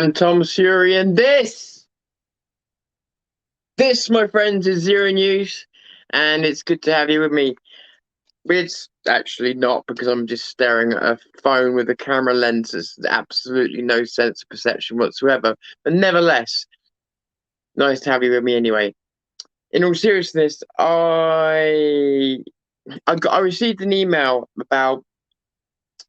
I'm Tom Fury, and this, my friends, is Zero News, and it's good to have you with me. It's actually not because I'm just staring at a phone with a camera lens. There's absolutely no sense of perception whatsoever. But nevertheless, nice to have you with me anyway. In all seriousness, I received an email about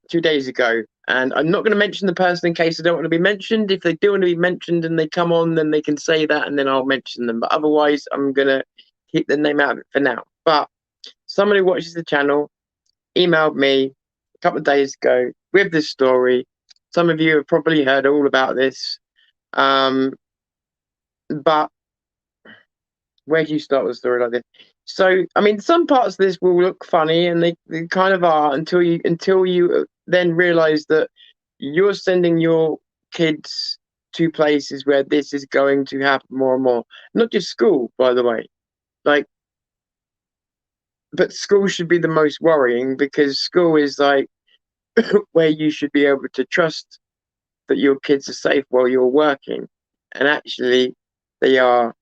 2 days ago, and I'm not going to mention the person in case they don't want to be mentioned. If they do want to be mentioned and they come on, then they can say that, and then I'll mention them. But otherwise, I'm going to keep the name out of it for now. But somebody who watches the channel emailed me a couple of days ago with this story. Some of you have probably heard all about this. But where do you start with a story like this? So, I mean, some parts of this will look funny, and they kind of are until you then realize that you're sending your kids to places where this is going to happen more and more. Not just school, by the way. Like, but school should be the most worrying because school is like where you should be able to trust that your kids are safe while you're working, and actually, they are.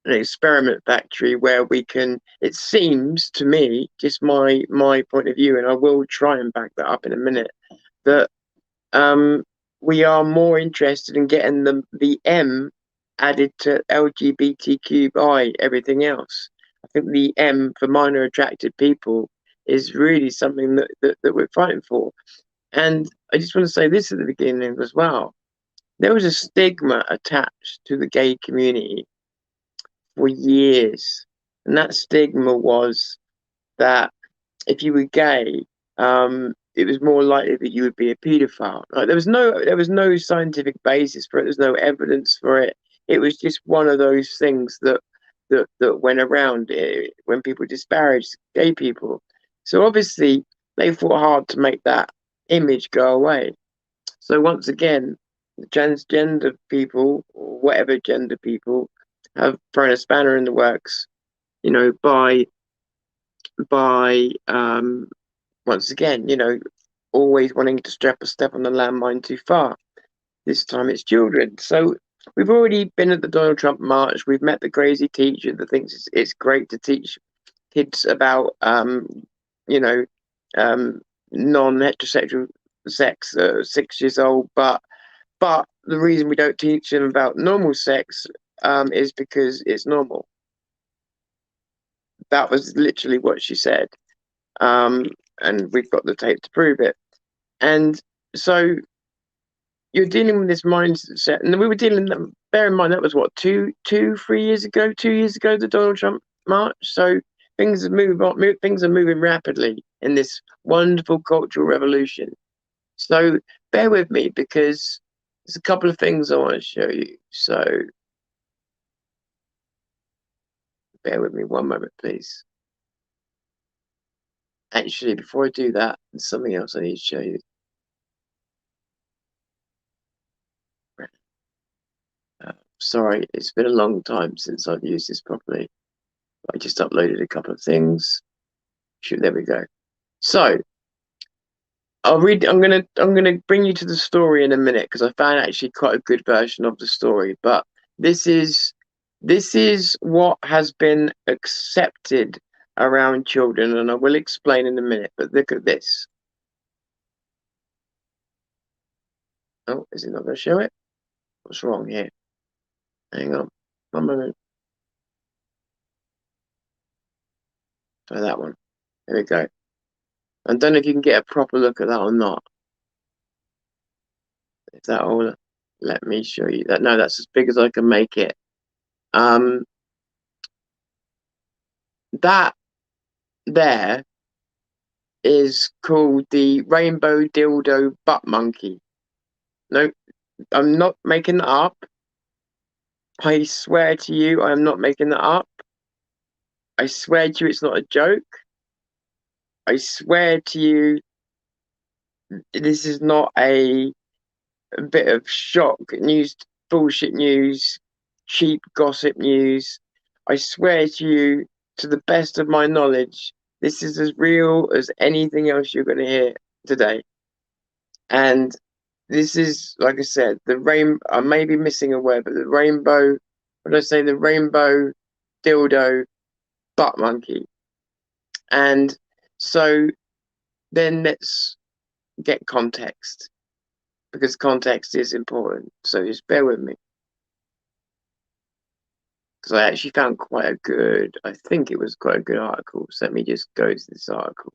An experiment factory where we can, it seems to me, just my point of view, and I will try and back that up in a minute, that we are more interested in getting the M added to LGBTQI everything else. I think the M for minor attracted people is really something that we're fighting for. And I just want to say this at the beginning as well. There was a stigma attached to the gay community for years, and that stigma was that if you were gay, it was more likely that you would be a paedophile. Like there was no scientific basis for it. There's no evidence for it. It was just one of those things that went around when people disparaged gay people. So obviously they fought hard to make that image go away. So once again, the transgender people, or whatever gender people, have thrown a spanner in the works, you know, by once again, you know, always wanting to step on the landmine too far. This time it's children. So we've already been at the Donald Trump march. We've met the crazy teacher that thinks it's great to teach kids about you know, non-heterosexual sex 6 years old, but the reason we don't teach them about normal sex is because it's normal. That was literally what she said. And we've got the tape to prove it. And so you're dealing with this mindset, and we were dealing. Bear in mind that was what 3 years ago. 2 years ago, the Donald Trump march. So things have moved on. Things are moving rapidly in this wonderful cultural revolution. So bear with me because there's a couple of things I want to show you. So bear with me one moment, please. Actually, before I do that, there's something else I need to show you. Sorry, it's been a long time since I've used this properly. I just uploaded a couple of things. Shoot, there we go. So I'll read. I'm gonna bring you to the story in a minute because I found actually quite a good version of the story. But this is what has been accepted around children, and I will explain in a minute. But look at this. Oh, is it not going to show it? What's wrong here? Hang on, one moment. Try that one. There we go. I don't know if you can get a proper look at that or not. If that will let me show you that. No, that's as big as I can make it. That there is called the rainbow dildo butt monkey. No, I'm not making that up. I swear to you, I am not making that up. I swear to you, it's not a joke. I swear to you, this is not a bit of shock news, bullshit news, cheap gossip news. I swear to you, to the best of my knowledge, this is as real as anything else you're going to hear today. And this is, like I said, the rain. I may be missing a word, but the rainbow. What did I say? The rainbow dildo butt monkey. And so then let's get context, because context is important. So just bear with me, because I actually found quite a good. I think it was quite a good article. So let me just go to this article.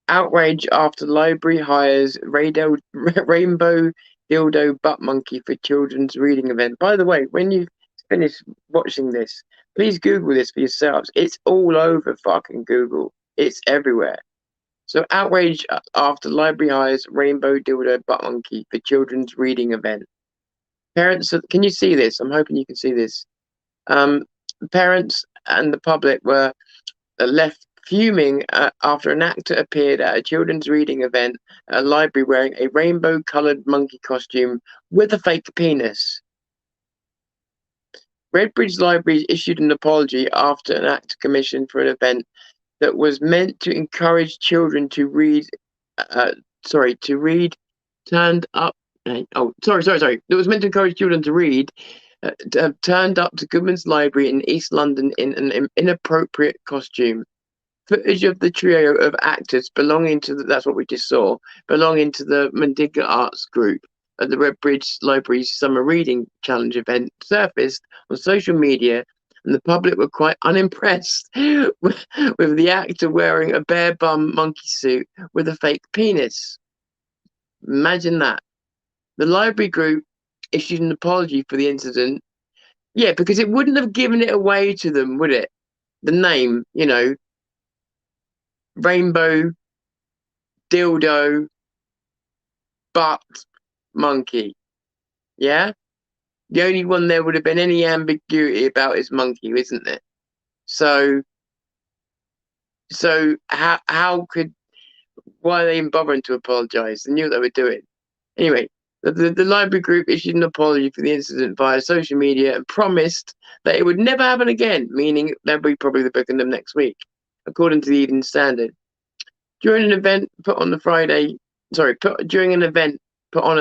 Outrage after library hires rainbow dildo butt monkey for children's reading event. By the way, when you finish watching this, please Google this for yourselves. It's all over fucking Google. It's everywhere. So outrage after library hires rainbow dildo butt monkey for children's reading event. Parents, can you see this? I'm hoping you can see this. Parents and the public were left fuming after an actor appeared at a children's reading event at a library wearing a rainbow-coloured monkey costume with a fake penis. Redbridge Library issued an apology after an actor commissioned for an event that was meant to encourage children to read. To read turned up. That was meant to encourage children to read. Turned up to Goodman's Library in East London in an inappropriate costume. Footage of the trio of actors belonging to that's what we just saw, belonging to the Mandinga Arts Group at the Redbridge Library's Summer Reading Challenge event surfaced on social media, and the public were quite unimpressed with the actor wearing a bare bum monkey suit with a fake penis. Imagine that. The library group issued an apology for the incident. Yeah, because it wouldn't have given it away to them, would it? The name, rainbow dildo butt monkey. Yeah? The only one there would have been any ambiguity about is monkey, isn't there? So why are they even bothering to apologise? They knew what they were doing. Anyway, the library group issued an apology for the incident via social media and promised that it would never happen again, meaning they'll be probably booking them next week, according to the Evening Standard. During an event put on at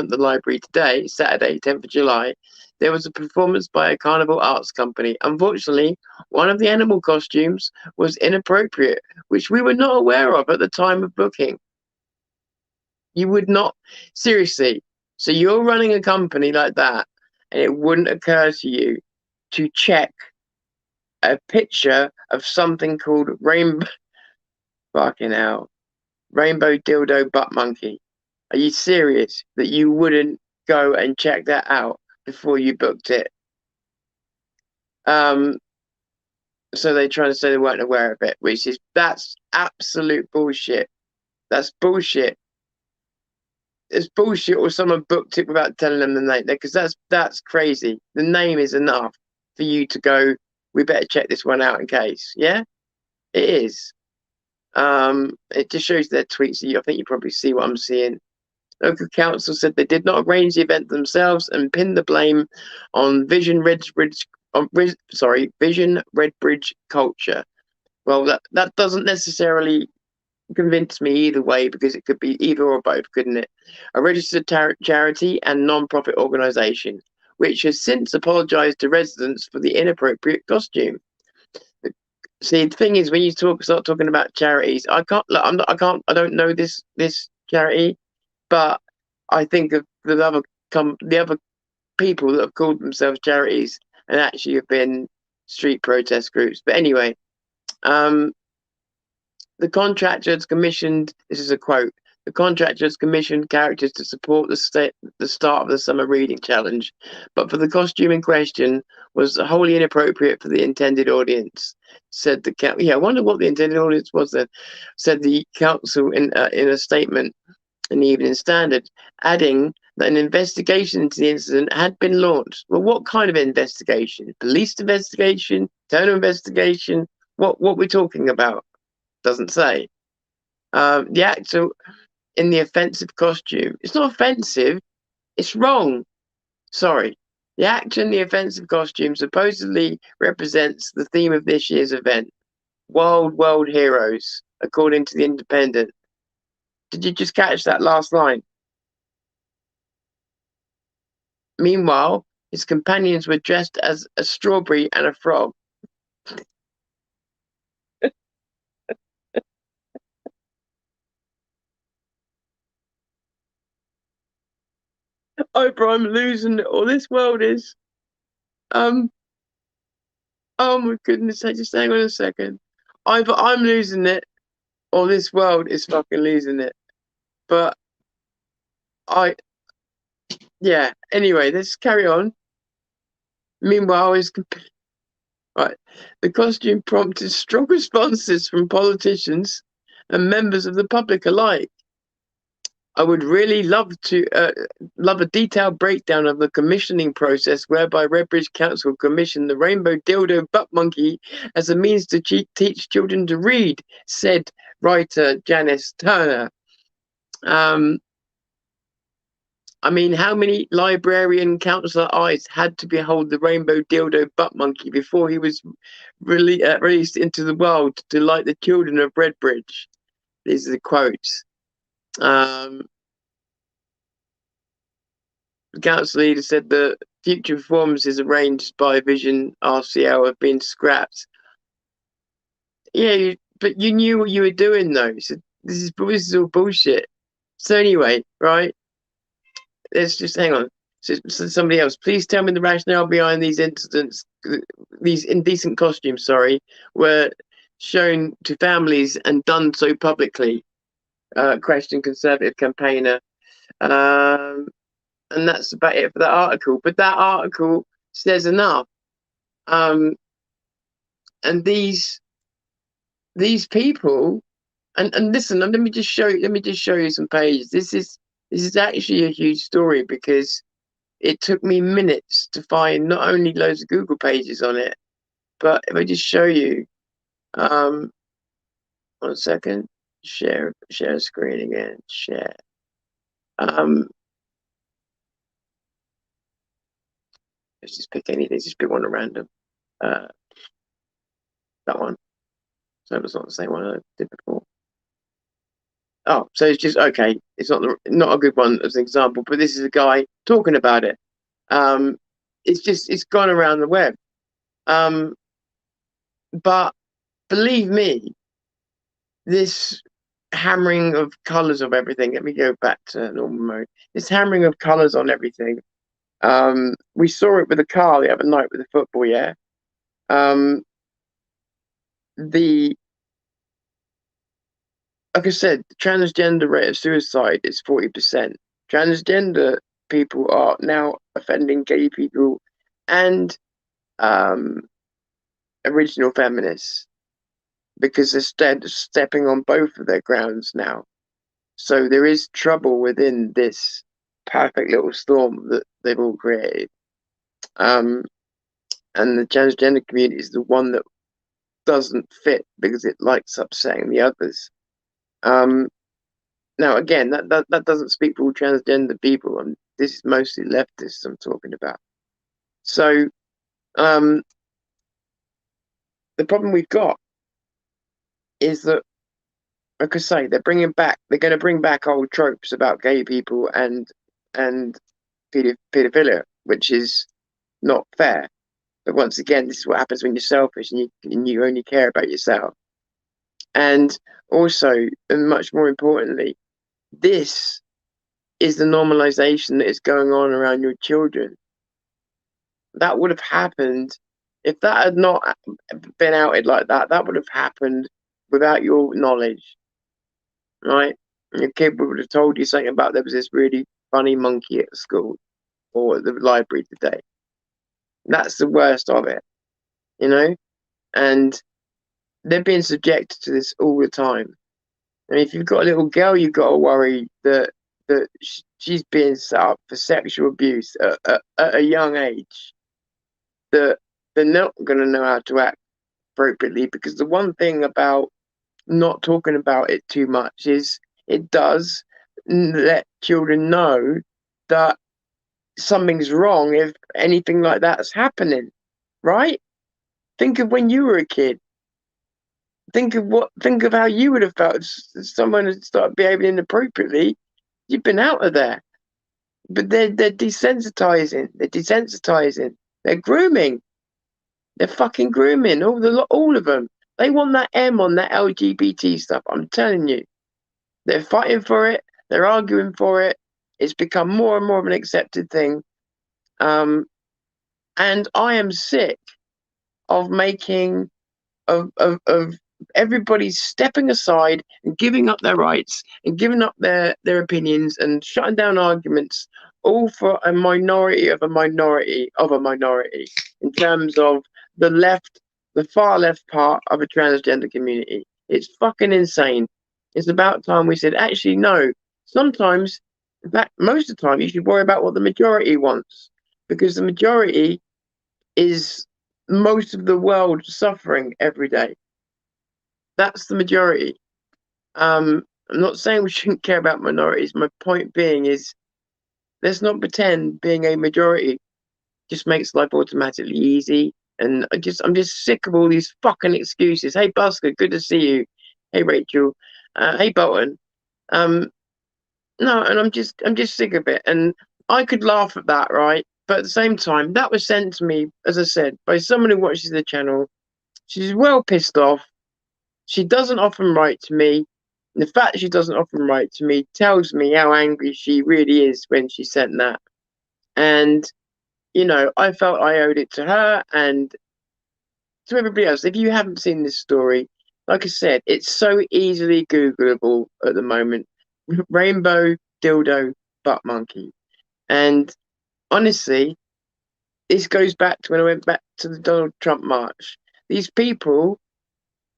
the library today, Saturday, 10th of July, there was a performance by a carnival arts company. Unfortunately, one of the animal costumes was inappropriate, which we were not aware of at the time of booking. You would not, seriously. So you're running a company like that, and it wouldn't occur to you to check a picture of something called rainbow dildo butt monkey. Are you serious that you wouldn't go and check that out before you booked it? So they're trying to say they weren't aware of it, that's absolute bullshit. That's bullshit. It's bullshit, or someone booked it without telling them the name, because that's crazy. The name is enough for you to go, we better check this one out in case. Yeah, it is. It just shows their tweets. I think you probably see what I'm seeing. Local council said they did not arrange the event themselves and pinned the blame on Vision Redbridge culture. Well, that doesn't necessarily convince me either way, because it could be either or both, couldn't it? A registered charity and non-profit organisation, which has since apologised to residents for the inappropriate costume. See, the thing is, when you start talking about charities, I don't know this charity, but I think of the other people that have called themselves charities and actually have been street protest groups. But anyway, the contractor has commissioned. This is a quote. The contractor has commissioned characters to support the start of the summer reading challenge, but for the costume in question was wholly inappropriate for the intended audience. Said the council. Yeah, I wonder what the intended audience was then. Said the council in a statement in the Evening Standard, adding that an investigation into the incident had been launched. Well, what kind of investigation? Police investigation? Internal investigation? What we're talking about? Doesn't say. The actor in the offensive costume. It's not offensive. It's wrong. Sorry. The actor in the offensive costume supposedly represents the theme of this year's event, Wild World Heroes, according to the Independent. Did you just catch that last line? Meanwhile, his companions were dressed as a strawberry and a frog. Oh, bro, I'm losing it. All this world is. Um. Oh my goodness! Just hang on a second. Either I'm losing it, or this world is fucking losing it. But I, yeah. Anyway, let's carry on. Meanwhile, right. The costume prompted strong responses from politicians and members of the public alike. I would really love a detailed breakdown of the commissioning process whereby Redbridge Council commissioned the Rainbow Dildo Butt Monkey as a means to teach children to read, said writer Janice Turner. I mean, how many librarian councillor eyes had to behold the Rainbow Dildo Butt Monkey before he was released into the world to delight the children of Redbridge? These are the quotes. The council leader said the future performances arranged by Vision RCL have been scrapped. Yeah, but you knew what you were doing, though. So this is all bullshit. So anyway, right? Let's just hang on. So somebody else, please tell me the rationale behind these incidents, these indecent costumes, sorry, were shown to families and done so publicly. Question Conservative campaigner. And that's about it for that article. But that article says enough. And these people, and listen, let me just show you some pages. This is actually a huge story because it took me minutes to find not only loads of Google pages on it, but if I just show you, 1 second, share screen again, share. Let's just pick anything, just pick one at random. That one. So it's not the same one I did before. Oh, so it's just okay. It's not a good one as an example, but this is a guy talking about it. Um, it's gone around the web. But believe me, this hammering of colors of everything. Let me go back to normal mode. This hammering of colors on everything. We saw it with the car the other night with the football. Yeah. The Like I said, the transgender rate of suicide is 40%. Transgender people are now offending gay people and um, original feminists because they're stepping on both of their grounds now. So there is trouble within this perfect little storm that they've all created. And the transgender community is the one that doesn't fit because it likes upsetting the others. Now, again, that doesn't speak for all transgender people, and this is mostly leftists I'm talking about. So, the problem we've got is that, like I say, they're going to bring back old tropes about gay people and pedophilia, which is not fair. But once again, this is what happens when you're selfish and you only care about yourself. And also, and much more importantly, this is the normalization that is going on around your children. That would have happened if that had not been outed like that. That would have happened without your knowledge, right? Your kid would have told you something about there was this really funny monkey at school or at the library today. That's the worst of it, you know? And they're being subjected to this all the time. And if you've got a little girl, you've got to worry that she's being set up for sexual abuse at a young age. That they're not going to know how to act appropriately because the one thing about not talking about it too much is it does let children know that something's wrong if anything like that's happening, right? Think of when you were a kid. Think of how you would have felt if someone had started behaving inappropriately. You've been out of there. But they're desensitizing. They're desensitizing. They're grooming. They're fucking grooming. All of them. They want that M on that LGBT stuff. I'm telling you. They're fighting for it. They're arguing for it. It's become more and more of an accepted thing. And I am sick of making of everybody stepping aside and giving up their rights and giving up their opinions and shutting down arguments, all for a minority of a minority of a minority in terms of the far left part of a transgender community. It's fucking insane. It's about time we said, actually, no. Sometimes, in fact, most of the time, you should worry about what the majority wants, because the majority is most of the world suffering every day. That's the majority. I'm not saying we shouldn't care about minorities. My point being is, let's not pretend being a majority just makes life automatically easy. And I'm just sick of all these fucking excuses. Hey, Busker, good to see you. Hey, Rachel. Hey, Bolton. No, and I'm just sick of it. And I could laugh at that, right? But at the same time, that was sent to me, as I said, by someone who watches the channel. She's well pissed off. She doesn't often write to me. And the fact that she doesn't often write to me tells me how angry she really is when she sent that. And, you know, I felt I owed it to her and to everybody else. If you haven't seen this story, like I said, it's so easily Googleable at the moment. Rainbow dildo butt monkey. And honestly, this goes back to when I went back to the Donald Trump march. These people,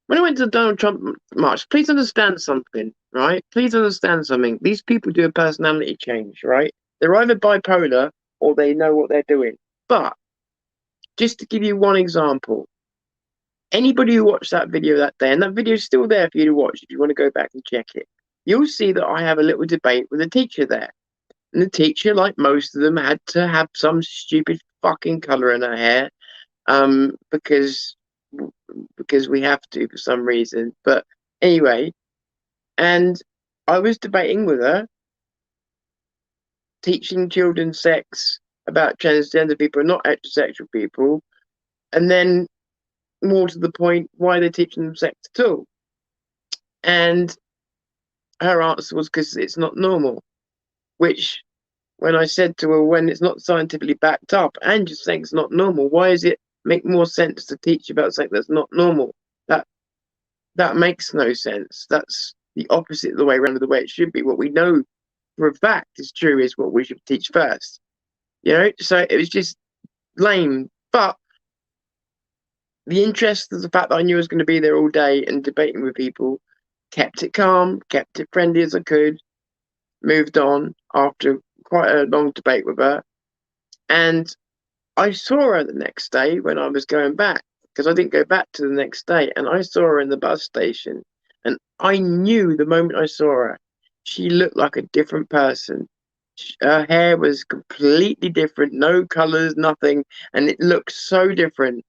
when I went to the Donald Trump march, please understand something, right? Please understand something. These people do a personality change, right? They're either bipolar or they know what they're doing. But just to give you one example, anybody who watched that video that day, and that video is still there for you to watch if you want to go back and check it, you'll see that I have a little debate with a teacher there. And the teacher, like most of them, had to have some stupid fucking colour in her hair, because we have to for some reason. But anyway, and I was debating with her, teaching children sex about transgender people and not heterosexual people, and then more to the point, why they're teaching them sex at all. And her answer was because it's not normal, which when I said to her, when it's not scientifically backed up and you're saying it's not normal, why does it make more sense to teach about something that's not normal? That makes no sense. That's the opposite of the way around of the way it should be. What we know for a fact is true is what we should teach first. You know, so it was just lame. But the interest of the fact that I knew I was going to be there all day and debating with people kept it calm, kept it friendly as I could, moved on after quite a long debate with her. And I saw her the next day when I was going back, because I didn't go back to the next day. And I saw her in the bus station. And I knew the moment I saw her, she looked like a different person. Her hair was completely different, no colors, nothing. And it looked so different.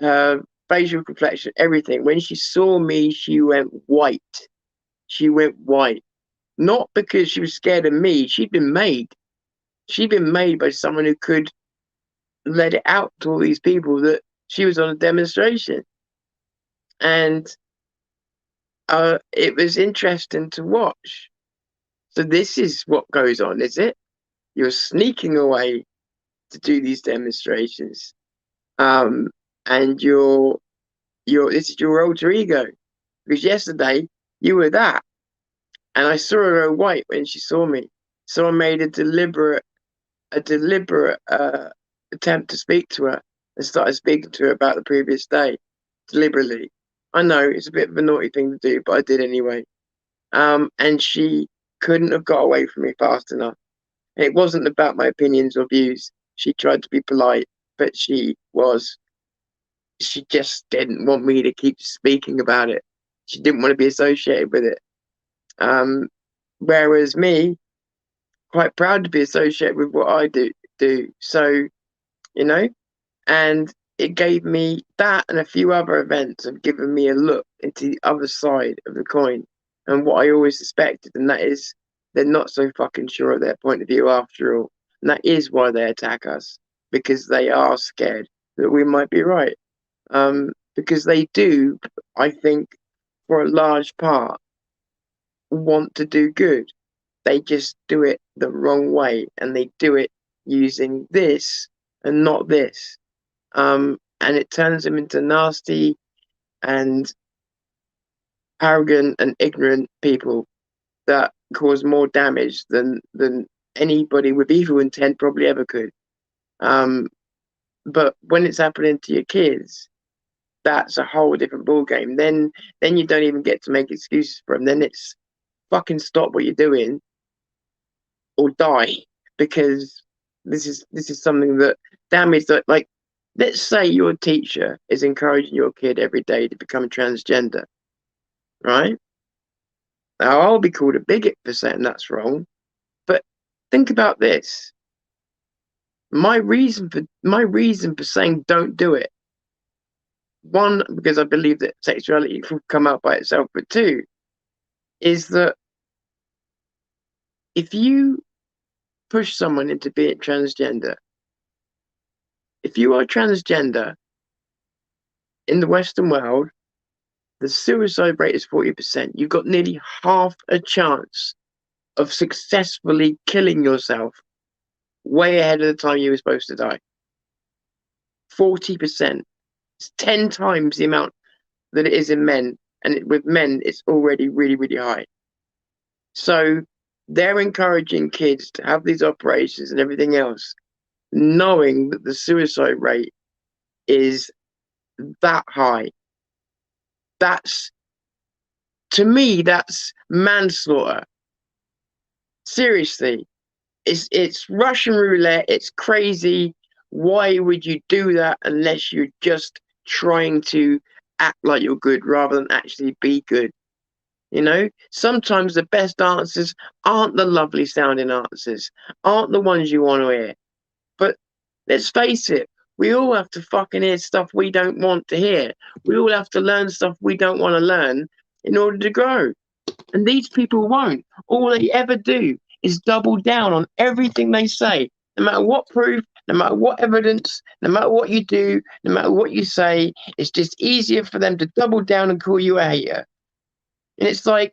Her facial complexion, everything. When she saw me, she went white. She went white. Not because she was scared of me. She'd been made. She'd been made by someone who could let it out to all these people that she was on a demonstration. And it was interesting to watch. So this is what goes on, is it? You're sneaking away to do these demonstrations. And this is your alter ego. Because yesterday you were that. And I saw her go white when she saw me. So I made a deliberate attempt to speak to her and started speaking to her about the previous day deliberately. I know it's a bit of a naughty thing to do, but I did anyway. And she couldn't have got away from me fast enough. And it wasn't about my opinions or views. She tried to be polite, but she just didn't want me to keep speaking about it. She didn't want to be associated with it. Whereas me, quite proud to be associated with what I do. So, you know, and it gave me that, and a few other events have given me a look into the other side of the coin and what I always suspected, and that is they're not so fucking sure of their point of view after all. And that is why they attack us, because they are scared that we might be right. Because they do, I think, for a large part, want to do good. They just do it the wrong way, and they do it using this and not this. And it turns them into nasty and arrogant and ignorant people that cause more damage than anybody with evil intent probably ever could. But when it's happening to your kids, that's a whole different ball game. Then you don't even get to make excuses for them. Then it's fucking stop what you're doing or die, because this is something that damage that, like, let's say your teacher is encouraging your kid every day to become transgender, right? Now I'll be called a bigot for saying that's wrong, but think about this. My reason for saying don't do it. One, because I believe that sexuality will come out by itself, but two, is that if you push someone into being transgender, if you are transgender in the Western world, the suicide rate is 40%. You've got nearly half a chance of successfully killing yourself way ahead of the time you were supposed to die. 40%. It's 10 times the amount that it is in men. And with men, it's already really, really high. So they're encouraging kids to have these operations and everything else, knowing that the suicide rate is that high. That's, to me, that's manslaughter. Seriously, it's Russian roulette. It's crazy. Why would you do that unless you're just trying to act like you're good rather than actually be good? You know, sometimes the best answers aren't the lovely sounding answers, aren't the ones you want to hear. But let's face it, we all have to fucking hear stuff we don't want to hear. We all have to learn stuff we don't want to learn in order to grow. And these people won't. All they ever do is double down on everything they say, no matter what proof, no matter what evidence, no matter what you do, no matter what you say. It's just easier for them to double down and call you a hater. And it's like,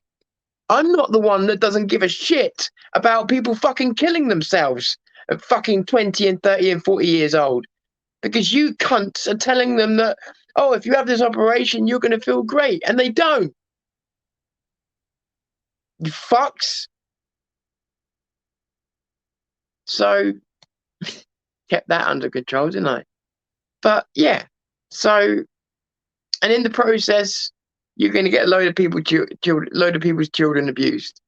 I'm not the one that doesn't give a shit about people fucking killing themselves at fucking 20 and 30 and 40 years old. Because you cunts are telling them that, oh, if you have this operation, you're going to feel great. And they don't. You fucks. So, kept that under control, didn't I? But yeah, so, and in the process, you're going to get a load of people's children abused,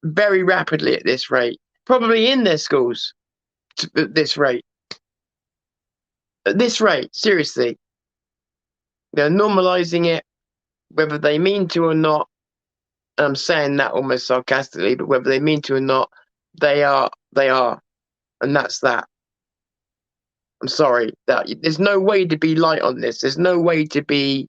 very rapidly at this rate, probably in their schools at this rate. At this rate, seriously, they're normalizing it, whether they mean to or not. And I'm saying that almost sarcastically, but whether they mean to or not, they are, and that's that. I'm sorry that there's no way to be light on this. There's no way to be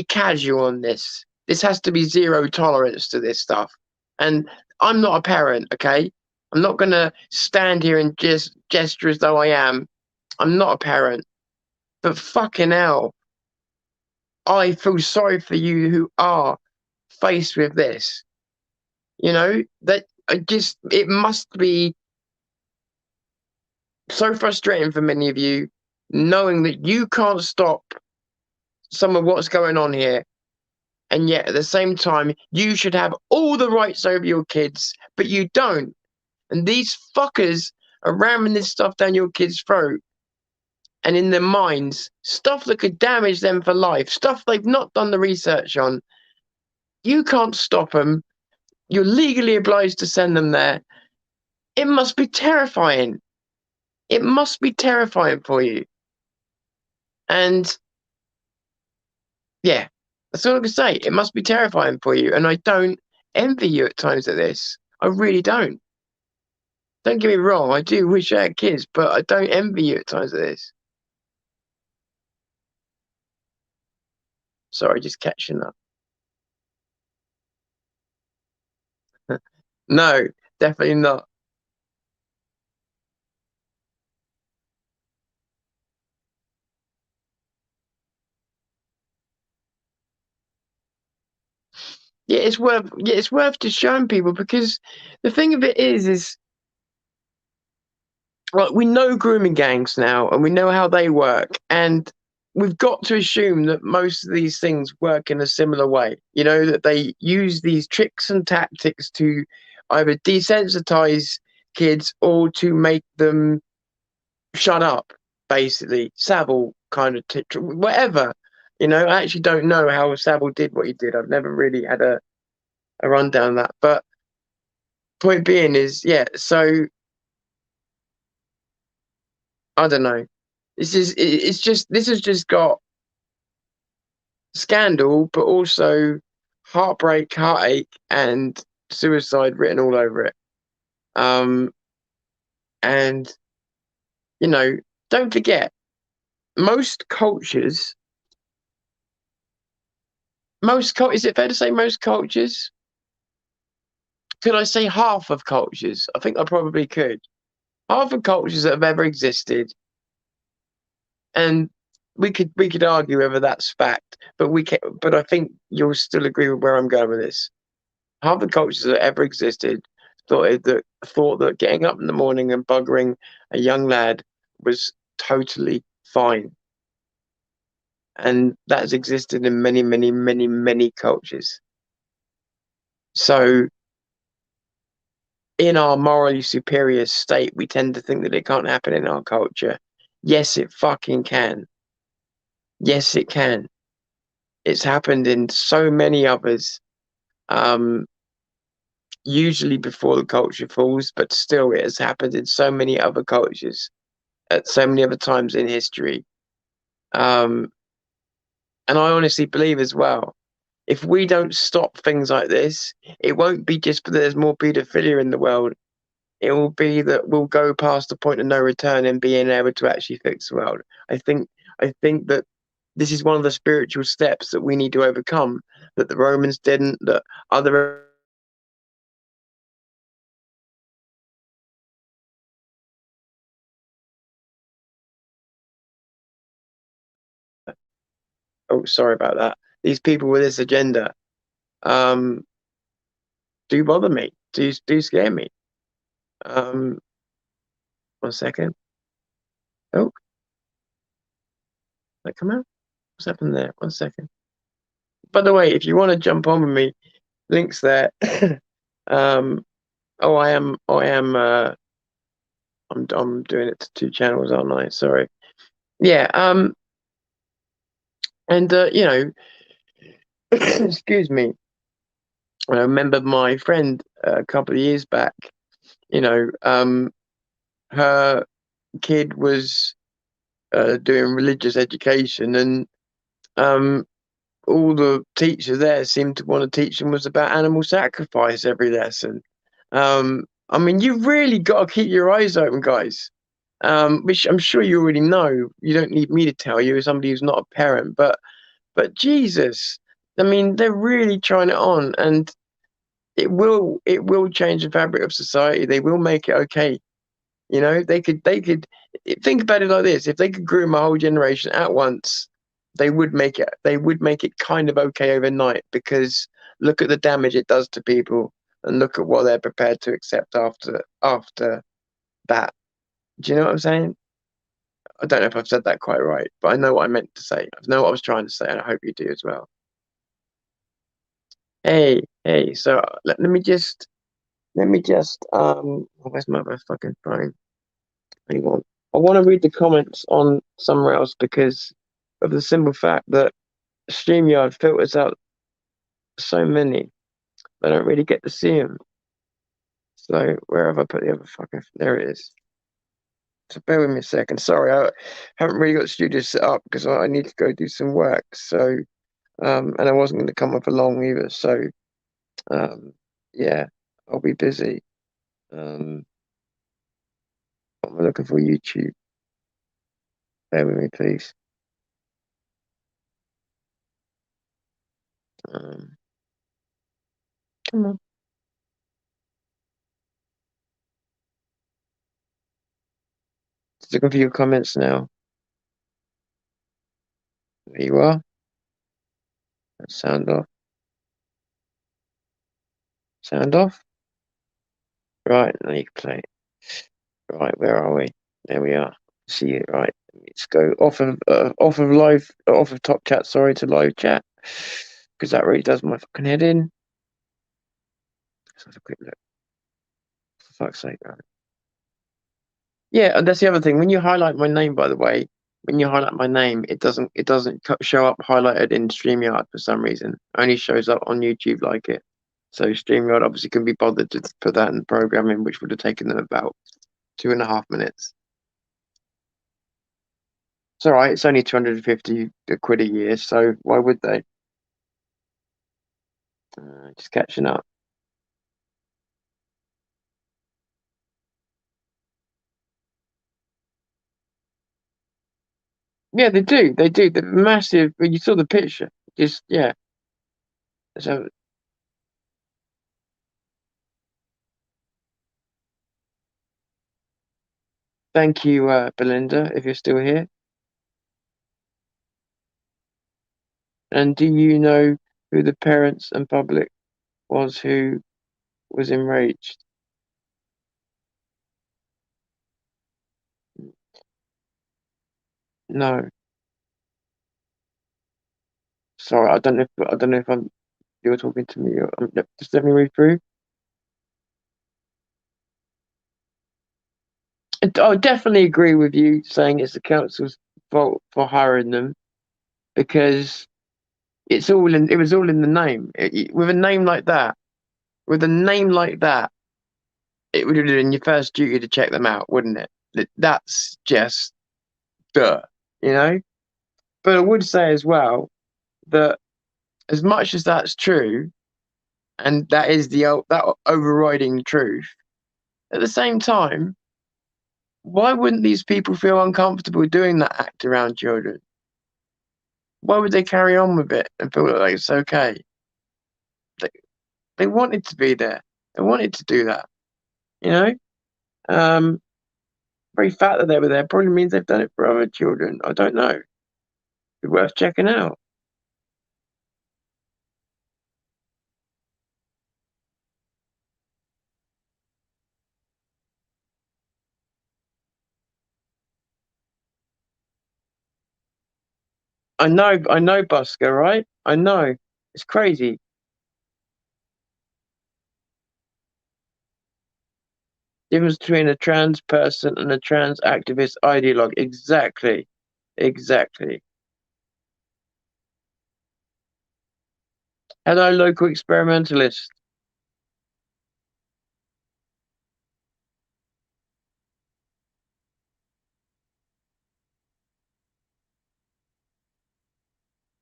casual on this. This has to be zero tolerance to this stuff. And I'm not a parent, okay? I'm not gonna stand here and just gesture as though I am. I'm not a parent. But fucking hell, I feel sorry for you who are faced with this. You know, that it must be so frustrating for many of you, knowing that you can't stop some of what's going on here, and yet at the same time you should have all the rights over your kids, but you don't. And these fuckers are ramming this stuff down your kids' throat and in their minds, stuff that could damage them for life, stuff they've not done the research on. You can't stop them. You're legally obliged to send them there. It must be terrifying. It must be terrifying for you. And yeah, that's all I can say. It must be terrifying for you. And I don't envy you at times like this. I really don't. Don't get me wrong. I do wish I had kids, but I don't envy you at times like this. Sorry, just catching up. No, definitely not. Yeah, it's worth just showing people because the thing of it is like we know grooming gangs now and we know how they work, and we've got to assume that most of these things work in a similar way. You know, that they use these tricks and tactics to either desensitize kids or to make them shut up, basically. Savile kind of whatever. You know, I actually don't know how Savile did what he did. I've never really had a rundown of that. But point being is, yeah, so I don't know. It's just this has just got scandal, but also heartbreak, heartache, and suicide written all over it. Um, and you know, don't forget, most cultures, is it fair to say most cultures? Could I say half of cultures? I think I probably could. Half of cultures that have ever existed, and we could argue whether that's fact, but we can, but I think you'll still agree with where I'm going with this. Half the cultures that ever existed thought that getting up in the morning and buggering a young lad was totally fine, and that has existed in many, many, many, many cultures. So, in our morally superior state, we tend to think that it can't happen in our culture. Yes, it fucking can. Yes, it can. It's happened in so many others. Um, Usually before the culture falls, but still, it has happened in so many other cultures at so many other times in history. Um, and I honestly believe as well, if we don't stop things like this, it won't be just that there's more paedophilia in the world. It will be that we'll go past the point of no return in being able to actually fix the world. I think I think that this is one of the spiritual steps that we need to overcome, that the Romans didn't, that other. Oh, sorry about that. These people with this agenda um, do bother me, do scare me. Um, One second. Oh, like, come on. What's happened there? One second. By the way, if you want to jump on with me, links there. um, oh, I'm doing it to two channels, aren't I? Sorry. Yeah. And excuse me. I remember my friend a couple of years back. Her kid was doing religious education, and um, all the teachers there seemed to want to teach them was about animal sacrifice every lesson. I mean, you've really got to keep your eyes open, guys. Which I'm sure you already know. You don't need me to tell you as somebody who's not a parent, but Jesus, I mean, they're really trying it on, and it will change the fabric of society. They will make it okay. You know, they could think about it like this: if they could groom a whole generation at once, they would make it kind of okay overnight, because look at the damage it does to people, and look at what they're prepared to accept after that. Do you know what I'm saying? I don't know if I've said that quite right, but I know what I meant to say. I know what I was trying to say, and I hope you do as well. Hey, so let me just oh, where's my fucking phone? Hang on. I want to read the comments on somewhere else because of the simple fact that StreamYard filters out so many. I don't really get to see them. So where have I put the other fucking? There it is. So bear with me a second. Sorry, I haven't really got the studio set up because I need to go do some work. So and I wasn't going to come up along either. So um, yeah, I'll be busy. Um, I'm looking for YouTube. Bear with me, please. Um, Come on. Just looking for your comments now. There you are. Sound off. Sound off. Right, now you can play. Right, where are we? There we are. See it. Right, let's go off of top chat. Sorry, to live chat because that really does my fucking head in. Let's have a quick look. For fuck's sake, man. Yeah, and that's the other thing. When you highlight my name, by the way, when you highlight my name, it doesn't show up highlighted in StreamYard for some reason. It only shows up on YouTube like it. So StreamYard obviously can be bothered to put that in the programming, which would have taken them about 2.5 minutes. It's all right. It's only 250 quid a year, so why would they? Just catching up. Yeah, they do. They do. The massive. Well, you saw the picture. Just yeah. So thank you, Belinda, if you're still here. And do you know who the parents and public was who was enraged? No. Sorry, I don't know if you're talking to me. Or, just let me read through. I definitely agree with you saying it's the council's fault for hiring them because it was all in the name. With a name like that, it would have been your first duty to check them out, wouldn't it? That's just duh, you know? But I would say as well that as much as that's true, and that is that overriding truth, at the same time, why wouldn't these people feel uncomfortable doing that act around children? Why would they carry on with it and feel like it's okay? They, they wanted to be there. They wanted to do that, you know? Um, very fact that they were there probably means they've done it for other children. I don't know. Be worth checking out. I know, Busker, right? I know. It's crazy. Difference between a trans person and a trans activist ideologue. Exactly. Exactly. Hello, local experimentalist.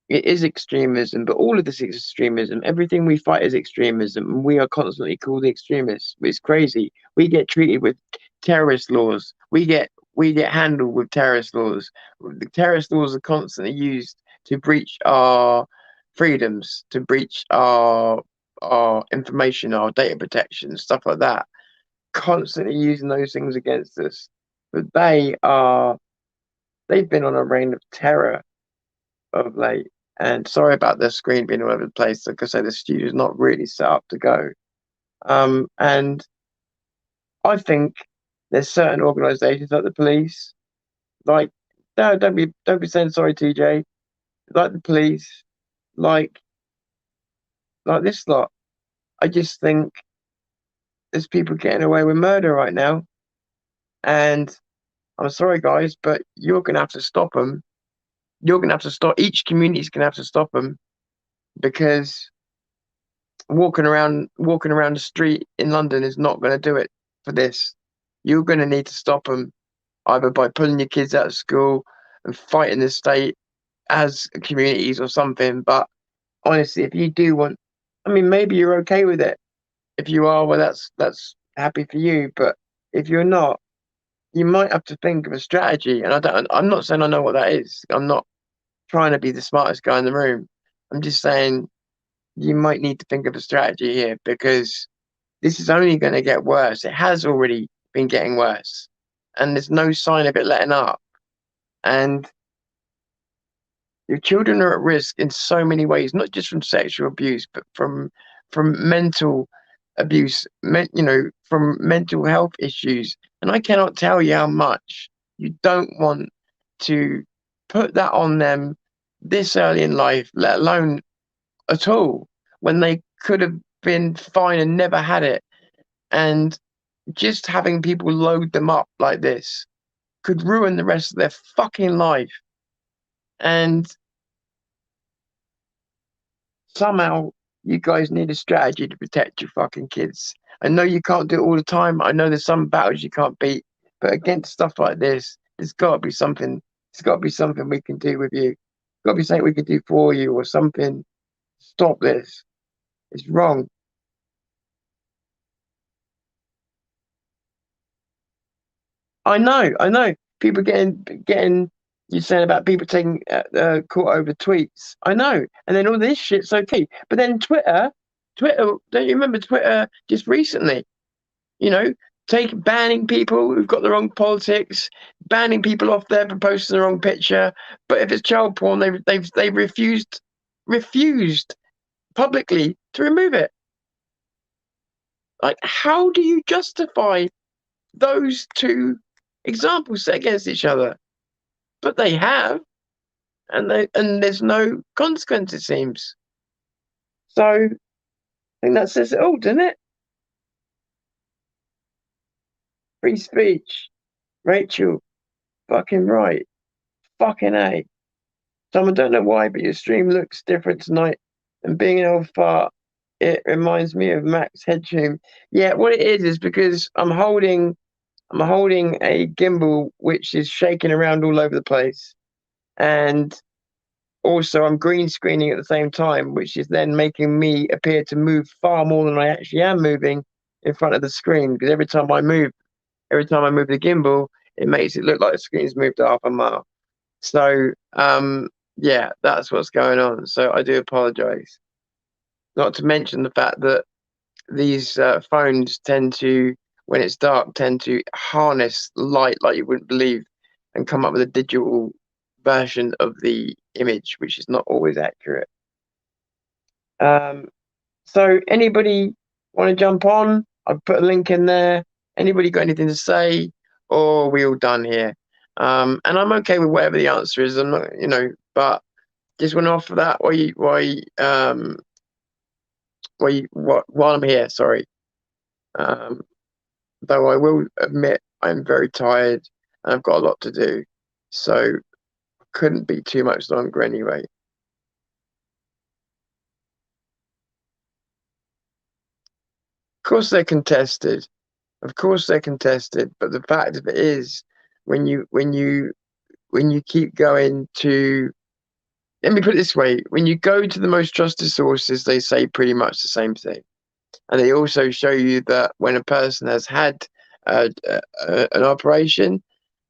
It is extremism, but all of this is extremism. Everything we fight is extremism, and we are constantly called the extremists. It's crazy. We get treated with terrorist laws. We get handled with terrorist laws. The terrorist laws are constantly used to breach our freedoms, to breach our information, our data protection, stuff like that. Constantly using those things against us. But they've been on a reign of terror of late. And sorry about the screen being all over the place. Like I say, the studio's not really set up to go. And I think there's certain organisations like the police, like no, don't be saying sorry, TJ. Like the police, like like this lot. I just think there's people getting away with murder right now, and I'm sorry, guys, but you're gonna have to stop them. You're gonna have to stop. Each community's gonna have to stop them because walking around the street in London is not going to do it for this. You're going to need to stop them either by pulling your kids out of school and fighting the state as communities or something. But honestly, if you do want, I mean, maybe you're okay with it. If you are, well, that's happy for you. But if you're not, you might have to think of a strategy. And I'm not saying I know what that is. I'm not trying to be the smartest guy in the room. I'm just saying you might need to think of a strategy here, because this is only going to get worse. It has already been getting worse, and there's no sign of it letting up. And your children are at risk in so many ways, not just from sexual abuse, but from mental abuse, from mental health issues. And I cannot tell you how much you don't want to put that on them this early in life, let alone at all, when they could have been fine and never had it. And just having people load them up like this could ruin the rest of their fucking life. And somehow you guys need a strategy to protect your fucking kids. I know you can't do it all the time. I know there's some battles you can't beat, but against stuff like this, there's got to be something. There's got to be something we can do with you. There's got to be something we can do for you, or something. Stop this. It's wrong. I know. People getting you saying about people taking caught over tweets. I know, and then all this shit's okay. But then Twitter, don't you remember Twitter just recently? You know, banning people who've got the wrong politics, banning people off there for posting the wrong picture. But if it's child porn, they've refused publicly to remove it. Like, how do you justify those two examples set against each other? But they have, and there's no consequence, it seems. So I think that says it all, doesn't it? Free speech, Rachel, fucking right, fucking A. Someone don't know why, but your stream looks different tonight. And being an old fart, it reminds me of Max Headroom. Yeah, what it is because I'm holding a gimbal which is shaking around all over the place, and also I'm green screening at the same time, which is then making me appear to move far more than I actually am moving in front of the screen. Because every time I move the gimbal, it makes it look like the screen's moved half a mile. So yeah, that's what's going on. So I do apologize. Not to mention the fact that these phones tend to, when it's dark, tend to harness light like you wouldn't believe, and come up with a digital version of the image, which is not always accurate. So anybody want to jump on? I've put a link in there. Anybody got anything to say, or are we all done here? And I'm okay with whatever the answer is. I'm not, but just want to offer that while I'm here. Sorry. Though I will admit I'm very tired and I've got a lot to do, so couldn't be too much longer anyway. Of course they're contested. Of course they're contested, but the fact of it is, when you keep going to, let me put it this way, when you go to the most trusted sources, they say pretty much the same thing. And they also show you that when a person has had an operation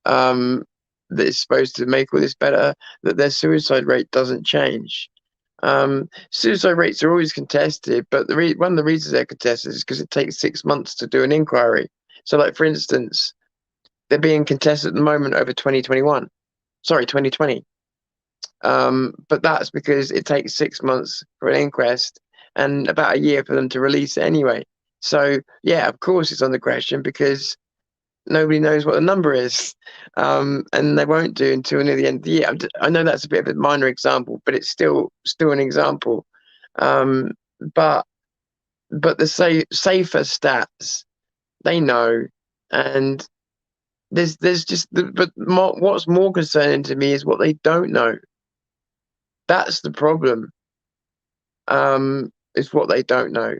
that is supposed to make all this better, that their suicide rate doesn't change. Suicide rates are always contested, but one of the reasons they're contested is because it takes 6 months to do an inquiry. So, like for instance, they're being contested at the moment over 2021. Sorry, 2020. But that's because it takes 6 months for an inquest and about a year for them to release it anyway. So yeah, of course it's under question because nobody knows what the number is, and they won't do until near the end of the year. I know that's a bit of a minor example, but it's still an example. Um, but the safer stats, they know, and there's just what's more concerning to me is what they don't know. That's the problem. Is what they don't know.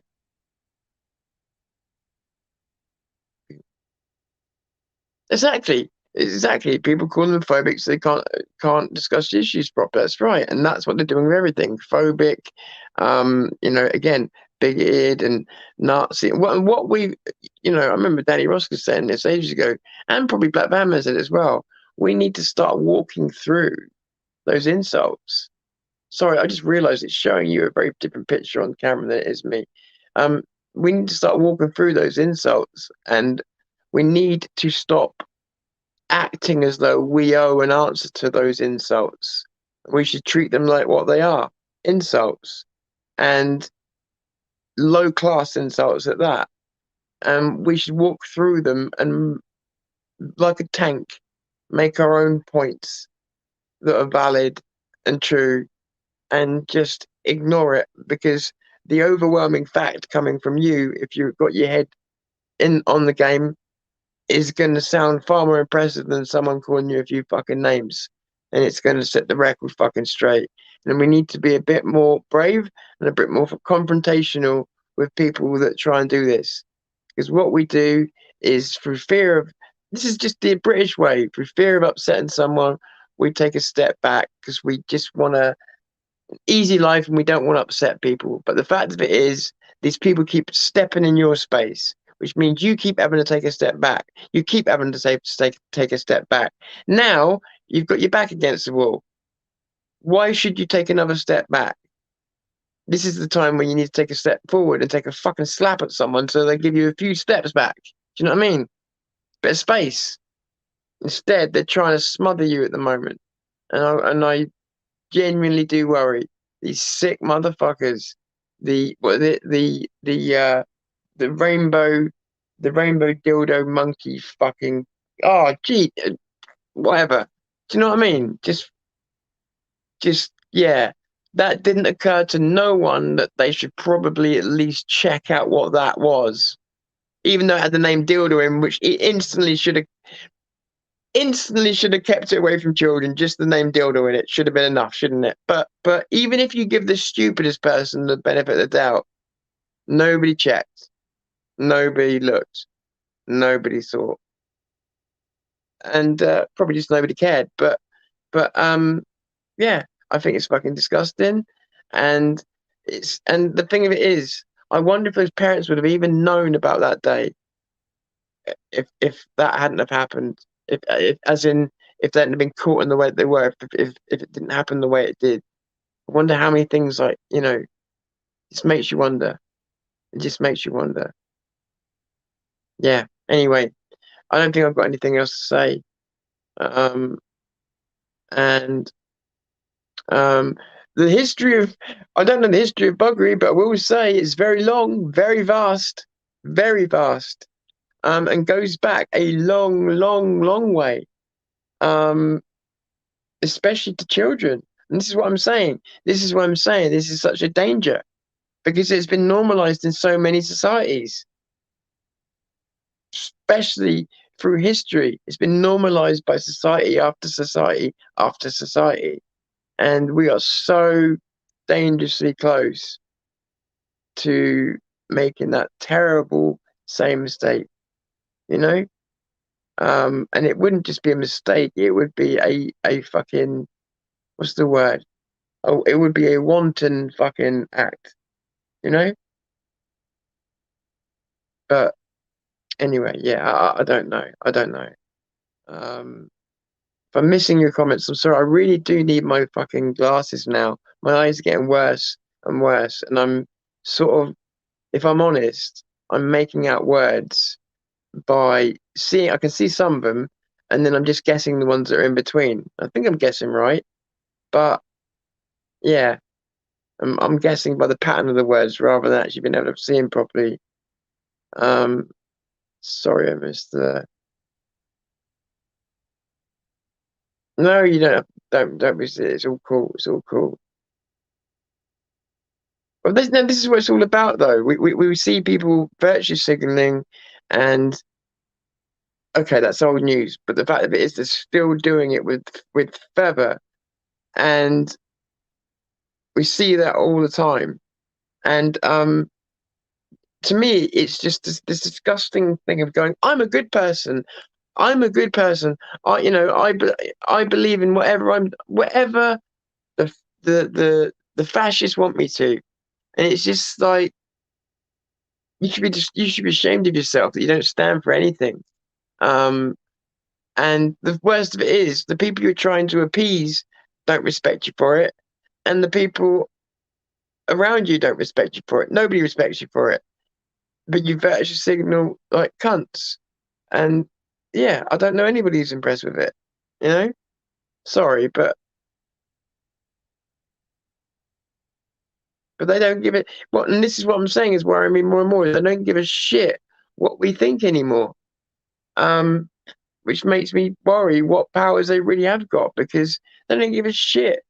Exactly. People call them phobic, so they can't discuss the issues properly. That's right, and that's what they're doing with everything. Phobic, again, bigoted and Nazi. What we, I remember Danny Ross was saying this ages ago, and probably Black Batman said as well. We need to start walking through those insults Sorry, I just realized it's showing you a very different picture on camera than it is me. Um, we need to start walking through those insults, and we need to stop acting as though we owe an answer to those insults. We should treat them like what they are, insults, and low class insults at that. And we should walk through them and, like a tank, make our own points that are valid and true, and just ignore it, because the overwhelming fact coming from you, if you've got your head in on the game, is going to sound far more impressive than someone calling you a few fucking names, and it's going to set the record fucking straight. And we need to be a bit more brave and a bit more confrontational with people that try and do this, because what we do is, through fear of, this is just the British way, through fear of upsetting someone, we take a step back because we just want a easy life and we don't want to upset people. But the fact of it is, these people keep stepping in your space, which means you keep having to take a step back. You keep having to take a step back. Now you've got your back against the wall. Why should you take another step back? This is the time when you need to take a step forward and take a fucking slap at someone so they give you a few steps back. Do you know what I mean? Bit of space. Instead, they're trying to smother you at the moment. And I genuinely do worry. These sick motherfuckers, the what the rainbow, the rainbow dildo monkey fucking, oh gee, whatever. Do you know what I mean? Just yeah. That didn't occur to no one that they should probably at least check out what that was, even though it had the name dildo in, which it instantly should have kept it away from children. Just the name dildo in it should have been enough, shouldn't it? But even if you give the stupidest person the benefit of the doubt, nobody checked, nobody looked, nobody thought, and probably just nobody cared. But yeah, I think it's fucking disgusting, and the thing of it is, I wonder if those parents would have even known about that day if that hadn't have happened. If as in, if they hadn't have been caught in the way that they were, if it didn't happen the way it did. I wonder how many things, like, just makes you wonder. It just makes you wonder. Yeah. Anyway, I don't think I've got anything else to say. Um, and um, the history of I don't know the history of buggery, but I will say it's very long, very vast, very vast. And goes back a long, long, long way. Um, Especially to children. And this is what I'm saying. This is what I'm saying. This is such a danger because it's been normalized in so many societies, especially through history. It's been normalized by society after society after society. And we are so dangerously close to making that terrible same mistake, you know? And it wouldn't just be a mistake, it would be a fucking, what's the word? Oh, it would be a wanton fucking act, you know? But anyway, yeah, I don't know. I don't know. Um, if I'm missing your comments, I'm sorry. I really do need my fucking glasses now. My eyes are getting worse and worse, and I'm sort of, if I'm honest, I'm making out words by seeing. I can see some of them, and then I'm just guessing the ones that are in between. I think I'm guessing right, but yeah, I'm guessing by the pattern of the words rather than actually being able to see them properly. Um, Sorry, I missed the. No, you don't miss it. It's all cool. It's all cool. Well, this is what it's all about, though. We see people virtue signaling, and okay, that's old news. But the fact of it is, they're still doing it with fervor, and we see that all the time. And to me, it's just this disgusting thing of going, "I'm a good person. I'm a good person. I believe in whatever the fascists want me to." And it's just like, you should be ashamed of yourself that you don't stand for anything. Um, and the worst of it is, the people you're trying to appease don't respect you for it, and the people around you don't respect you for it. Nobody respects you for it, but you virtue signal like cunts. And yeah, I don't know anybody who's impressed with it. You know, sorry, but they don't give it. What, and this is what I'm saying is worrying me more and more. They don't give a shit what we think anymore. Um, which makes me worry what powers they really have got, because they don't give a shit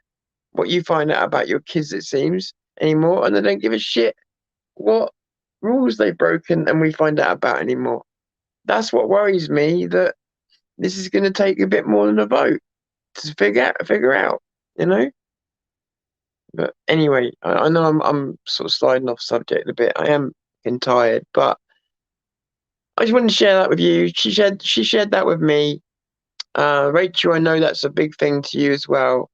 what you find out about your kids, it seems, anymore, and they don't give a shit what rules they've broken and we find out about anymore. That's what worries me, that this is going to take a bit more than a vote to figure out, you know. But anyway, I know I'm sort of sliding off subject a bit. I am getting tired, but I just wanted to share that with you. She shared that with me. Rachel, I know that's a big thing to you as well,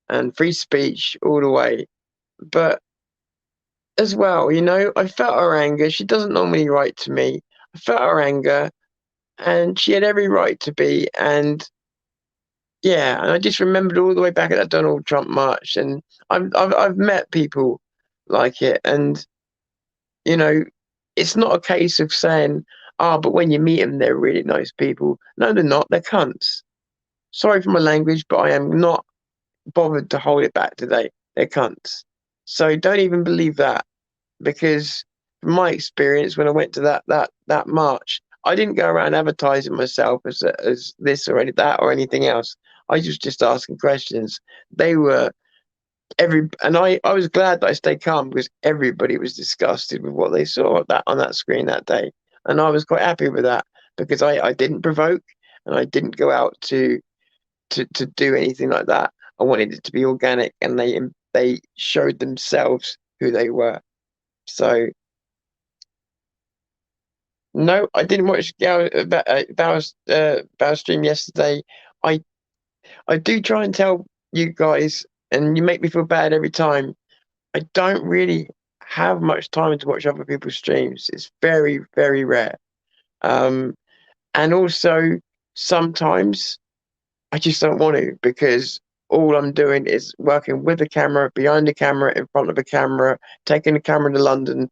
and free speech all the way. But as well, you know, I felt her anger. She doesn't normally write to me. I felt her anger, and she had every right to be. And yeah, and I just remembered all the way back at that Donald Trump march, and I've met people like it, and you know, it's not a case of saying, "Ah, but when you meet them, they're really nice people." No, they're not. They're cunts. Sorry for my language, but I am not bothered to hold it back today. They're cunts. So don't even believe that, because from my experience, when I went to that march, I didn't go around advertising myself as this or any that or anything else. I was just asking questions. They were and I was glad that I stayed calm, because everybody was disgusted with what they saw on that screen that day, and I was quite happy with that, because I didn't provoke, and I didn't go out to do anything like that. I wanted it to be organic, and they showed themselves who they were. So no, I didn't watch Val's stream yesterday. I I do try and tell you guys, and you make me feel bad every time. I don't really have much time to watch other people's streams. It's very, very rare. Um, and also sometimes I just don't want to, because all I'm doing is working with the camera, behind the camera, in front of the camera, taking the camera to London.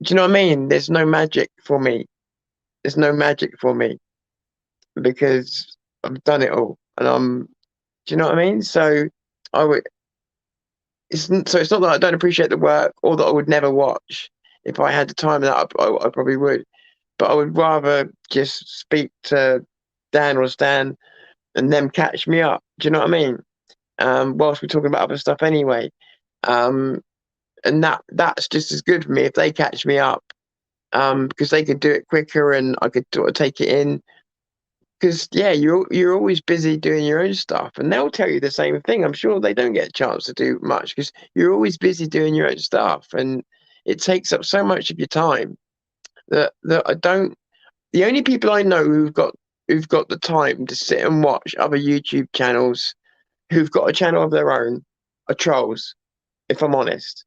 Do you know what I mean? There's no magic for me. There's no magic for me, because I've done it all, and do you know what I mean? So I would. It's not that I don't appreciate the work, or that I would never watch. If I had the time, that I probably would. But I would rather just speak to Dan or Stan and them catch me up. Do you know what I mean? Whilst we're talking about other stuff anyway. Um, and that's just as good for me if they catch me up, because they could do it quicker and I could sort of take it in. Because yeah, you're always busy doing your own stuff, and they'll tell you the same thing. I'm sure they don't get a chance to do much, because you're always busy doing your own stuff, and it takes up so much of your time that I don't. The only people I know who've got the time to sit and watch other YouTube channels who've got a channel of their own are trolls. If I'm honest,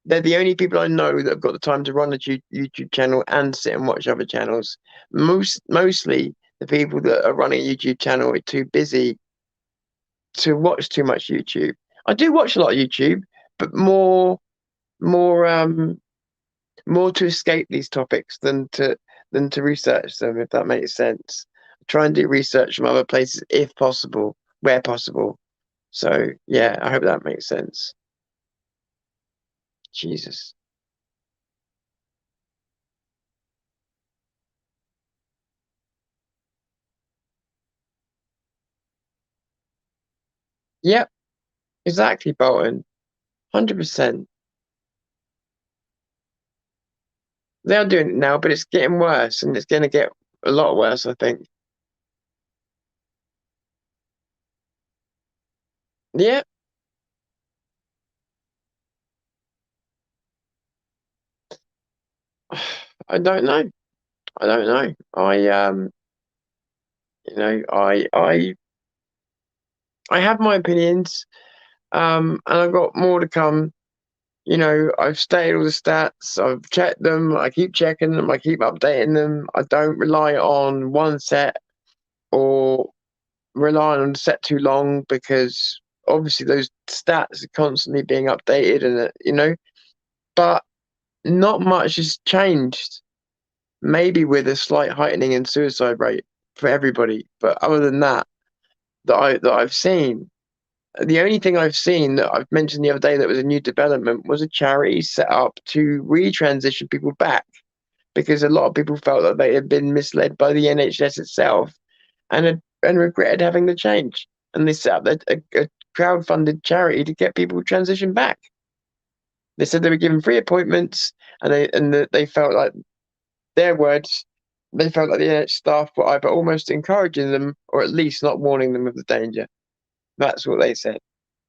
they're the only people I know that have got the time to run a YouTube channel and sit and watch other channels. Mostly the people that are running a YouTube channel are too busy to watch too much YouTube. I do watch a lot of YouTube, but more more to escape these topics than to research them, if that makes sense. Try and do research from other places if possible, where possible. So yeah, I hope that makes sense. Jesus. Yep, exactly, Bolton. 100%. They are doing it now, but it's getting worse, and it's going to get a lot worse, I think. Yeah, I don't know. I don't know. You know, I have my opinions, and I've got more to come. You know, I've stated all the stats, I've checked them, I keep checking them, I keep updating them. I don't rely on one set, or rely on a set too long because obviously those stats are constantly being updated, and but not much has changed. Maybe with a slight heightening in suicide rate for everybody, but other than that, that I've seen, the only thing I've seen that I've mentioned the other day that was a new development was a charity set up to retransition people back, because a lot of people felt that they had been misled by the NHS itself and regretted having the change. And they set up a crowd-funded charity to get people transitioned back. They said they were given free appointments, they felt like, their words, they felt like the NHS staff were either almost encouraging them or at least not warning them of the danger. That's what they said.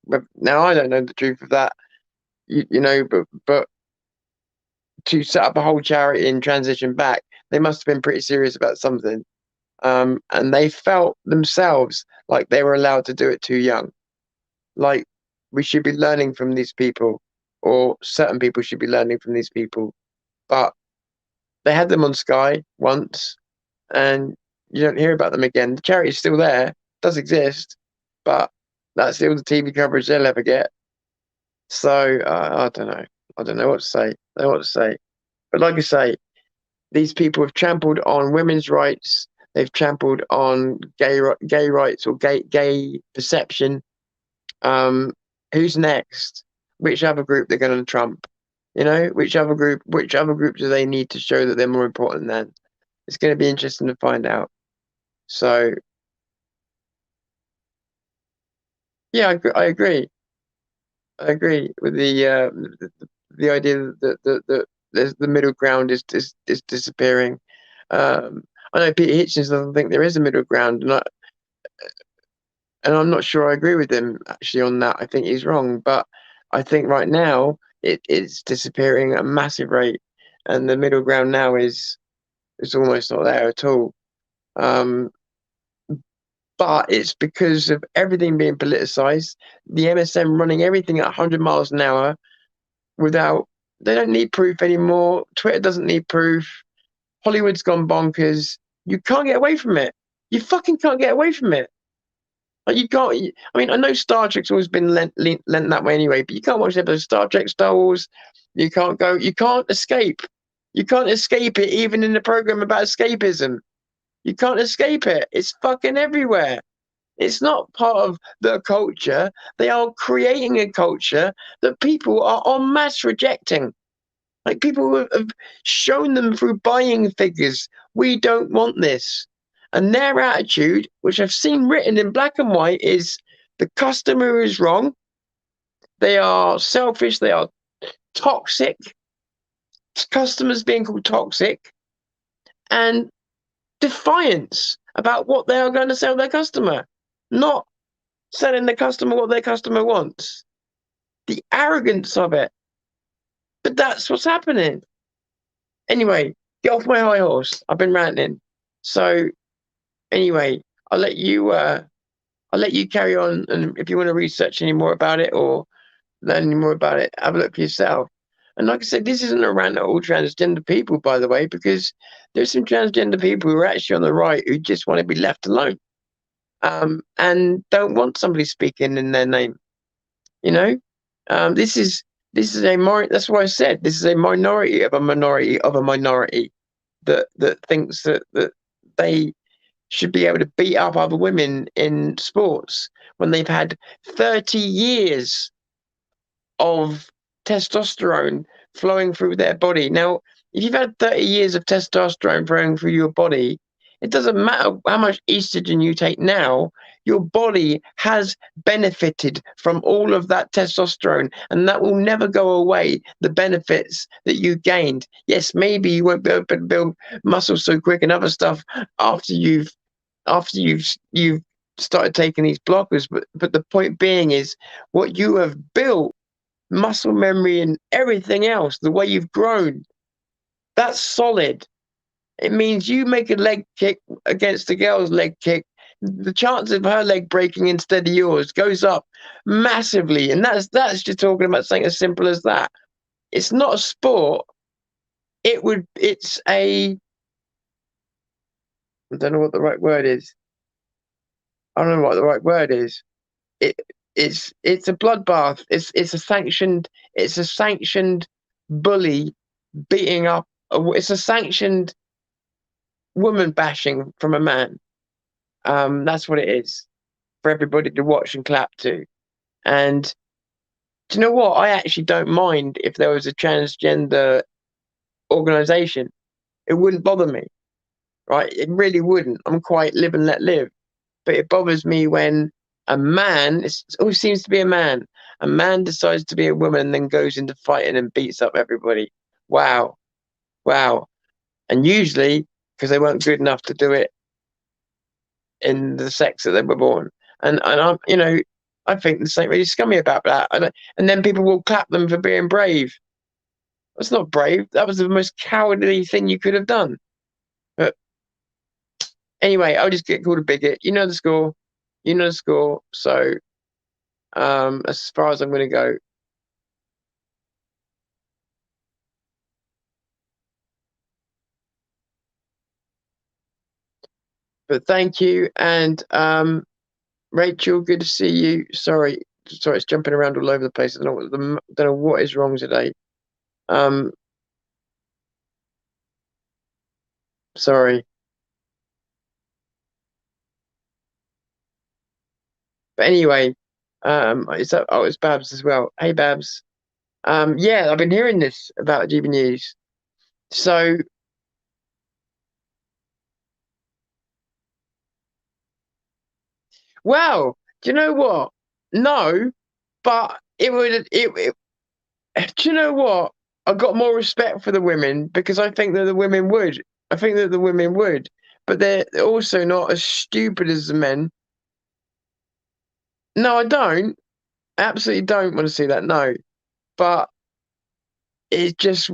But now I don't know the truth of that, but to set up a whole charity and transition back, they must have been pretty serious about something. And they felt themselves like they were allowed to do it too young. Like, we should be learning from these people, or certain people should be learning from these people. But they had them on Sky once, and you don't hear about them again. The charity's still there, does exist, but that's all the TV coverage they'll ever get. So I don't know. I don't know what to say. I don't know what to say. But like I say, these people have trampled on women's rights. They've trampled on gay rights, or gay perception. Who's next? Which other group they're going to trump? Which other group? Which other group do they need to show that they're more important than? It's going to be interesting to find out. So yeah, I agree. I agree with the idea that the middle ground is disappearing. I know Peter Hitchens doesn't think there is a middle ground, and I'm not sure I agree with him actually on that. I think he's wrong, but I think right now it's disappearing at a massive rate, and the middle ground now is almost not there at all. But it's because of everything being politicized, the MSM running everything at 100 miles an hour without, they don't need proof anymore. Twitter doesn't need proof. Hollywood's gone bonkers. You can't get away from it. You fucking can't get away from it. Like, you can't. I mean, I know Star Trek's always been lent that way anyway, but you can't watch episodes of Star Trek, Star Wars. You can't go. You can't escape. You can't escape it, even in the program about escapism. You can't escape it. It's fucking everywhere. It's not part of the culture. They are creating a culture that people are en masse rejecting. Like, people have shown them through buying figures, we don't want this. And their attitude, which I've seen written in black and white, is the customer is wrong. They are selfish. They are toxic. Customers being called toxic, and defiance about what they are going to sell their customer, not selling the customer what their customer wants. The arrogance of it. But that's what's happening. Anyway, get off my high horse. I've been ranting. So anyway, I'll let you carry on, and if you want to research any more about it or learn any more about it, have a look for yourself. And like I said, this isn't a rant at all transgender people, by the way, because there's some transgender people who are actually on the right who just want to be left alone, and don't want somebody speaking in their name. This is that's why I said this is a minority of a minority of a minority that thinks that they should be able to beat up other women in sports when they've had 30 years of testosterone flowing through their body. Now, if you've had 30 years of testosterone flowing through your body, it doesn't matter how much estrogen you take now, your body has benefited from all of that testosterone, and that will never go away, the benefits that you gained. Yes, maybe you won't be able to build muscle so quick and other stuff after you've started taking these blockers, but the point being is what you have built, muscle memory and everything else, the way you've grown, that's solid. It means you make a leg kick against the girl's leg kick, the chance of her leg breaking instead of yours goes up massively. And that's just talking about something as simple as that. It's not a sport. It's a, I don't know what the right word is. I don't know what the right word is. it's a bloodbath. It's a sanctioned bully beating up. It's a sanctioned woman bashing from a man. That's what it is for everybody to watch and clap to. And do you know what? I actually don't mind if there was a transgender organization. It wouldn't bother me, right? It really wouldn't. I'm quite live and let live. But it bothers me when a man, it always seems to be a man decides to be a woman and then goes into fighting and beats up everybody. Wow. Wow. And usually because they weren't good enough to do it in the sex that they were born. And I'm, I think there's something really scummy about that. And then people will clap them for being brave. That's not brave. That was the most cowardly thing you could have done. But anyway, I'll just get called a bigot. You know the score. You know the score. So as far as I'm going to go. But thank you. And Rachel, good to see you. Sorry, it's jumping around all over the place. Don't know what is wrong today. Um, sorry. But anyway, it's Babs as well. Hey Babs. Yeah, I've been hearing this about GB News. So, well, do you know what? No, but do you know what? I got more respect for the women because I think that the women would. I think that the women would, but they're also not as stupid as the men. No, I don't. Absolutely don't want to see that. No, but it just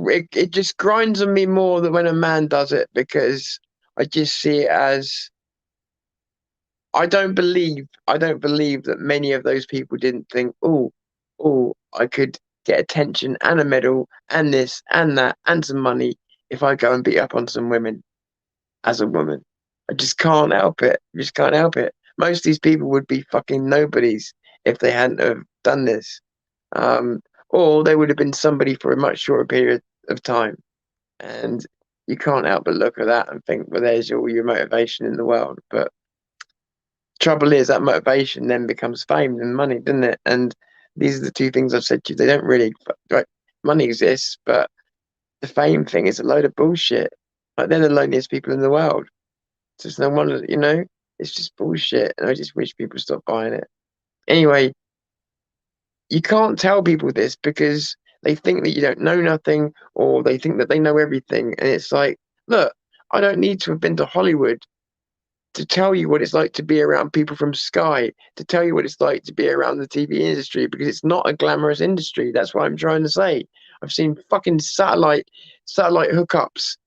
grinds on me more than when a man does it because I just see it as I don't believe that many of those people didn't think, I could get attention and a medal and this and that and some money if I go and beat up on some women as a woman. I just can't help it. I just can't help it. Most of these people would be fucking nobodies if they hadn't have done this. Um, or they would have been somebody for a much shorter period of time. And you can't help but look at that and think, well, there's all your motivation in the world. But trouble is that motivation then becomes fame and money, doesn't it? And these are the two things I've said to you. They don't really, right? Money exists, but the fame thing is a load of bullshit. Like they're the loneliest people in the world. So it's no wonder, it's just bullshit. And I just wish people stop buying it. Anyway, you can't tell people this because they think that you don't know nothing or they think that they know everything. And it's like, look, I don't need to have been to Hollywood to tell you what it's like to be around people from Sky, to tell you what it's like to be around the TV industry, because it's not a glamorous industry. That's what I'm trying to say. I've seen fucking satellite hookups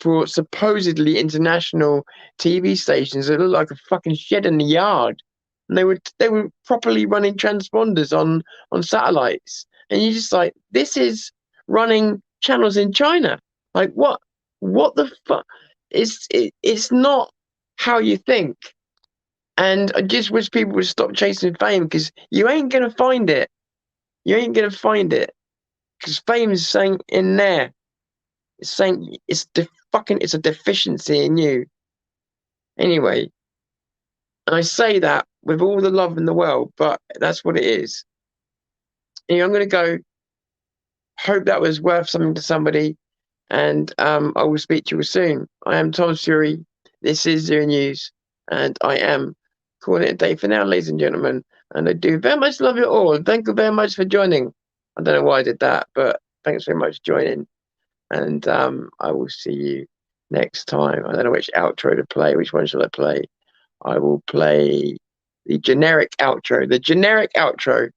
for supposedly international TV stations that look like a fucking shed in the yard. And they were properly running transponders on satellites. And you're just like, this is running channels in China. Like what the fuck? It's not how you think. And I just wish people would stop chasing fame because you ain't gonna find it. You ain't gonna find it because fame is saying in there. It's saying it's a deficiency in you. Anyway, and I say that with all the love in the world, but that's what it is. I'm gonna go. Hope that was worth something to somebody, and I will speak to you soon. I am Tom Fury. This is Zero News, and I am calling it a day for now, ladies and gentlemen. And I do very much love you all. Thank you very much for joining. I don't know why I did that, but thanks very much for joining. And I will see you next time. I don't know which outro to play. Which one shall I play? I will play the generic outro. The generic outro.